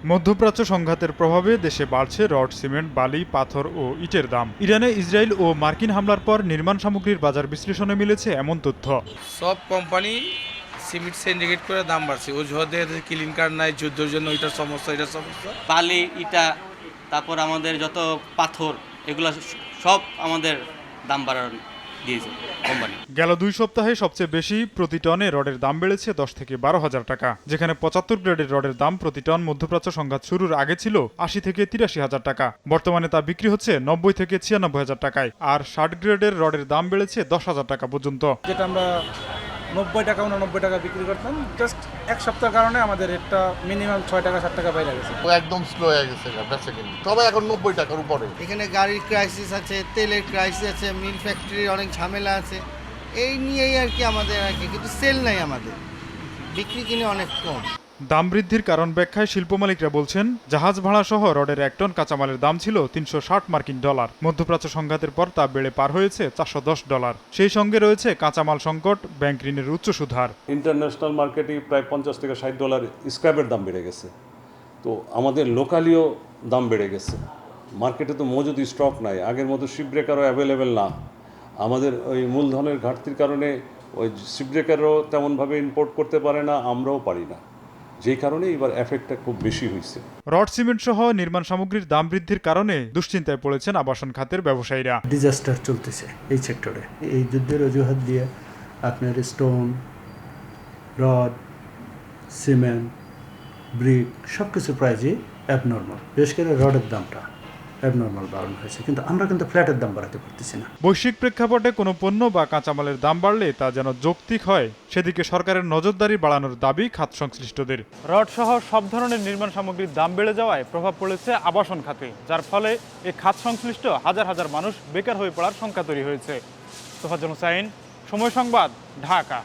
মধ্যপ্রাচ্য সংঘাতের প্রভাবে দেশে বাড়ছে রড, সিমেন্ট, বালি, পাথর ও ইটের দাম। ইরানে ইসরায়েল ও মার্কিন হামলার পর নির্মাণ সামগ্রীর বাজার বিশ্লেষণে মিলেছে এমন তথ্য। সব কোম্পানি সিমেন্ট সিন্ডিকেট করে দাম বাড়ছে, অজুহাতে ক্লিন কার্ড নাই, যুদ্ধের জন্য ওইটার সমস্যা, এটার সমস্যা। বালি, ইটা, তারপর আমাদের যত পাথর, এগুলো সব আমাদের দাম বাড়ানো দিয়েছে কোম্পানি। গেল 2 সপ্তাহে সবচেয়ে বেশি প্রতি টনে রডের দাম বেড়েছে 10 থেকে 12,000 টাকা, যেখানে 75 গ্রেডের রডের দাম প্রতি টন মধ্যপ্রাচ্য সংঘাত শুরুর আগে ছিল 80 থেকে 83,000 টাকা। বর্তমানে তা বিক্রি হচ্ছে 90 থেকে 96,000 টাকায়। আর 60 গ্রেডের রডের দাম বেড়েছে 10,000 টাকা পর্যন্ত। যেটা আমরা 90 টাকা 89 টাকা বিক্রি করতাম, জাস্ট এক সপ্তাহের কারণে আমাদের রেটটা মিনিমাম 6 টাকা 7 টাকা বাইরে গেছে। একদম স্লো হয়ে গেছে বেচা কিনি, তবে এখন 90 টাকার উপরে। এখানে গাড়ির ক্রাইসিস আছে, তেলের ক্রাইসিস আছে, মিল ফ্যাক্টরির অনেক ঝামেলা আছে, এই নিয়েই আর কি আমাদের আর কি, কিন্তু সেল নাই আমাদের, বিক্রি কিনে অনেক কম। দাম বৃদ্ধির কারণ ব্যাখ্যায় শিল্প মালিকরা বলছেন, জাহাজ ভাড়া সহ রডের 1 টন কাঁচামালের দাম ছিল 360 মার্কিন ডলার। মধ্যপ্রাচ্য সংঘাতের পর তা বেড়ে পার হয়েছে 410 ডলার। সেই সঙ্গে রয়েছে কাঁচামাল সংকট, ব্যাংক ঋণের উচ্চ সুদ হার। ইন্টারন্যাশনাল মার্কেটে প্রায় 50 থেকে 60 ডলার স্ক্র্যাপের দাম বেড়ে গেছে। তো আমাদের লোকালিও দাম বেড়ে গেছে। মার্কেটে তো মজুদ স্টক নাই, আগের মতো শিপব্রেকারও অ্যাভেলেবেল না। আমাদের ওই মূলধনের ঘাটতির কারণে ওই শিপব্রেকারও তেমনভাবে ইম্পোর্ট করতে পারে না, আমরাও পারি না, যেই কারণে এবার এফেক্টটা খুব বেশি হয়েছে। রড, সিমেন্ট সহ নির্মাণ সামগ্রীর দাম বৃদ্ধির কারণে দুশ্চিন্তায় পড়েছেন আবাসন খাতের ব্যবসায়ীরা। ডিজাস্টার চলতেছে এই সেক্টরে। এই যুদ্ধের অজুহাত দিয়ে আপনার স্টোন, রড, সিমেন্ট, ব্রিক সব কিছু প্রাইজই অ্যাবনর্মাল। বিশেষ করে রডের দামটা অ্যাবনর্মাল বাড়ানো হয়েছে, কিন্তু আমরা কিন্তু ফ্ল্যাটের দাম বাড়াতে পারতেছি না। বৈশ্বিক প্রেক্ষাপটে কোনো পণ্য বা কাঁচামালের দাম বাড়লে তা যেন যৌক্তিক হয়, সেদিকে সরকারের নজরদারি বাড়ানোর দাবি খাত সংশ্লিষ্টদের। রড সহ সব ধরনের নির্মাণ সামগ্রীর দাম বেড়ে যাওয়ায় প্রভাব পড়েছে আবাসন খাতে, যার ফলে এই খাত সংশ্লিষ্ট হাজার হাজার মানুষ বেকার হয়ে পড়ার শঙ্কা তৈরি হয়েছে। তোফাজ্জল হোসাইন, সময় সংবাদ, ঢাকা।